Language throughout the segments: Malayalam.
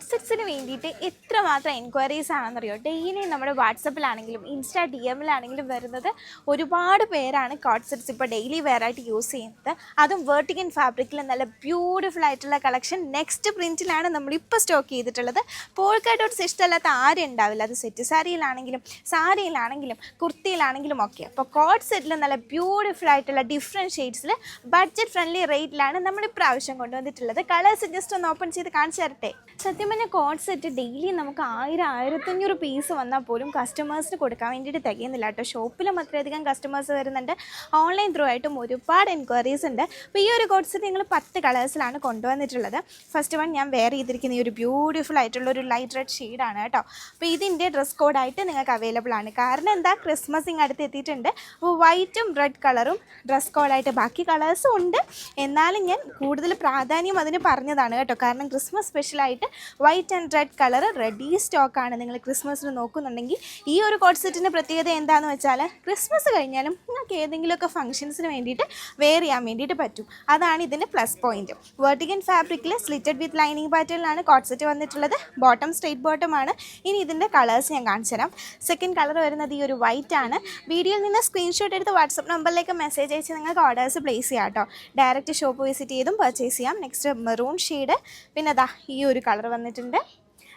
കോഡ് സെറ്റ്സിന് വേണ്ടിയിട്ട് എത്രമാത്രം എൻക്വയറീസ് ആണെന്നറിയോ? ഡെയിലി നമ്മുടെ വാട്സപ്പിലാണെങ്കിലും ഇൻസ്റ്റാ ഡി എമ്മിലാണെങ്കിലും വരുന്നത് ഒരുപാട് പേരാണ് കോഡ് സെറ്റ്സ് ഇപ്പോൾ ഡെയിലി വെയർ ആയിട്ട് യൂസ് ചെയ്യുന്നത്. അതും വെർട്ടിക്കൻ ഫാബ്രിക്കിൽ നല്ല ബ്യൂട്ടിഫുൾ ആയിട്ടുള്ള കളക്ഷൻ നെക്സ്റ്റ് പ്രിൻറ്റിലാണ് നമ്മളിപ്പോൾ സ്റ്റോക്ക് ചെയ്തിട്ടുള്ളത്. പോൾക്ക ഡോട്ട്സ് ഇഷ്ടമല്ലാത്ത ആരും ഉണ്ടാവില്ല. അത് സെറ്റ് സാരിയിലാണെങ്കിലും കുർത്തിയിലാണെങ്കിലും ഒക്കെ. അപ്പോൾ കോഡ് സെറ്റിൽ നല്ല ബ്യൂട്ടിഫുൾ ആയിട്ടുള്ള ഡിഫറെൻറ്റ് ഷെയ്ഡ്സിൽ ബഡ്ജറ്റ് ഫ്രണ്ട്ലി റേറ്റിലാണ് നമ്മൾ ഇപ്രാവശ്യം കൊണ്ടുവന്നിട്ടുള്ളത്. കളേഴ്സ് ജസ്റ്റ് ഒന്ന് ഓപ്പൺ ചെയ്ത് കാണിച്ചു തരട്ടെ. സത്യം പറഞ്ഞാൽ കോഡ് സെറ്റ് ഡെയിലി നമുക്ക് 1000-1500 പീസ് വന്നാൽ പോലും കസ്റ്റമേഴ്സിന് കൊടുക്കാൻ വേണ്ടിയിട്ട് തികയുന്നില്ല കേട്ടോ. ഷോപ്പിലും അത്രയധികം കസ്റ്റമേഴ്സ് വരുന്നുണ്ട്, ഓൺലൈൻ ത്രൂ ആയിട്ടും ഒരുപാട് എൻക്വയറീസ് ഉണ്ട്. അപ്പോൾ ഈ ഒരു കോഡ് സെറ്റ് നിങ്ങൾ 10 കളേഴ്സിലാണ് കൊണ്ടുവന്നിട്ടുള്ളത്. ഫസ്റ്റ് വൺ ഞാൻ വെയർ ചെയ്തിരിക്കുന്ന ഈ ഒരു ബ്യൂട്ടിഫുൾ ആയിട്ടുള്ള ഒരു ലൈറ്റ് റെഡ് ഷെയ്ഡാണ് കേട്ടോ. അപ്പോൾ ഇതിൻ്റെ ഡ്രസ് കോഡായിട്ട് നിങ്ങൾക്ക് അവൈലബിൾ ആണ്. കാരണം എന്താ, ക്രിസ്മസ് ഇങ്ങ് അടുത്ത് എത്തിയിട്ടുണ്ട്. അപ്പോൾ വൈറ്റും റെഡ് കളറും ഡ്രസ് കോഡായിട്ട്, ബാക്കി കളേഴ്സും ഉണ്ട്. എന്നാലും ഞാൻ കൂടുതൽ പ്രാധാന്യം അതിന് പറഞ്ഞതാണ് കേട്ടോ. കാരണം ക്രിസ്മസ് സ്പെഷ്യലായിട്ട് white and red colour ready സ്റ്റോക്കാണ്. നിങ്ങൾ ക്രിസ്മസിന് നോക്കുന്നുണ്ടെങ്കിൽ ഈ ഒരു കോഡ് സെറ്റിൻ്റെ പ്രത്യേകത എന്താണെന്ന് വെച്ചാൽ ക്രിസ്മസ് കഴിഞ്ഞാലും നിങ്ങൾക്ക് ഏതെങ്കിലുമൊക്കെ ഫംഗ്ഷൻസിന് വേണ്ടിയിട്ട് വെയർ ചെയ്യാൻ വേണ്ടിയിട്ട് പറ്റും. അതാണ് ഇതിൻ്റെ പ്ലസ് പോയിൻറ്റ്. വെർട്ടിക്കൻ ഫാബ്രിക്കിൽ സ്ലിറ്റഡ് വിത്ത് ലൈനിങ് പാറ്റേണിലാണ് കോഡ് സെറ്റ് വന്നിട്ടുള്ളത്. ബോട്ടം സ്ട്രെയിറ്റ് ബോട്ടമാണ്. ഇനി ഇതിൻ്റെ കളേഴ്സ് ഞാൻ കാണിച്ചു തരാം. സെക്കൻഡ് കളർ വരുന്നത് ഈ ഒരു വൈറ്റ് ആണ്. വീഡിയോയിൽ നിന്ന് സ്ക്രീൻഷോട്ട് എടുത്ത് വാട്സപ്പ് നമ്പറിലേക്ക് മെസ്സേജ് അയച്ച് നിങ്ങൾക്ക് ഓർഡേഴ്സ് പ്ലേസ് ചെയ്യാം കേട്ടോ. ഡയറക്റ്റ് ഷോപ്പ് വിസിറ്റ് ചെയ്തും പർച്ചേസ് ചെയ്യാം. നെക്സ്റ്റ് മെറൂൺ ഷെയ്ഡ്, പിന്നെ അതാ ഈ ഒരു കളർ വന്നിട്ടുണ്ട്.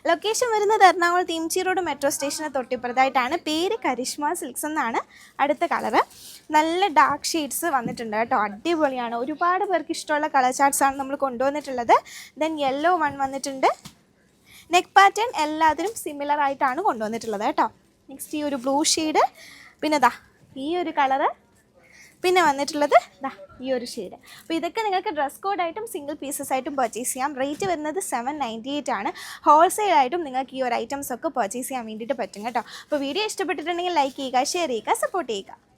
ലൊക്കേഷൻ വരുന്നത് എറണാകുളം തീംചി റോഡ് മെട്രോ സ്റ്റേഷന് തൊട്ടിപ്പുറത്തായിട്ടാണ്. പേര് കരിഷ്മ സിൽക്സ് എന്നാണ്. അടുത്ത കളറ് നല്ല ഡാർക്ക് ഷെയ്ഡ്സ് വന്നിട്ടുണ്ട് കേട്ടോ. അടിപൊളിയാണ്. ഒരുപാട് പേർക്ക് ഇഷ്ടമുള്ള കളർ ചാർട്ട്സാണ് നമ്മൾ കൊണ്ടുവന്നിട്ടുള്ളത്. ദെൻ യെല്ലോ വൺ വന്നിട്ടുണ്ട്. നെക്ക് പാറ്റേൺ എല്ലാത്തിനും സിമിലർ ആയിട്ടാണ് കൊണ്ടുവന്നിട്ടുള്ളത് കേട്ടോ. നെക്സ്റ്റ് ഈ ഒരു ബ്ലൂ ഷെയ്ഡ്, പിന്നെ ദാ ഈ ഒരു കളറ്, പിന്നെ വന്നിട്ടുള്ളത് ദാ ഈ ഒരു ഷെയ്ഡ്. അപ്പോൾ ഇതൊക്കെ നിങ്ങൾക്ക് ഡ്രസ് കോഡായിട്ടും സിംഗിൾ പീസസ് ആയിട്ടും പർച്ചേസ് ചെയ്യാം. റേറ്റ് വരുന്നത് 798 ആണ്. ഹോൾസെയിലായിട്ടും നിങ്ങൾക്ക് ഈ ഒരു ഐറ്റംസ് ഒക്കെ പർച്ചേസ് ചെയ്യാൻ വേണ്ടിയിട്ട് പറ്റും കേട്ടോ. അപ്പോൾ വീഡിയോ ഇഷ്ടപ്പെട്ടിട്ടുണ്ടെങ്കിൽ ലൈക്ക് ചെയ്യുക, ഷെയർ ചെയ്യുക, സപ്പോർട്ട് ചെയ്യുക.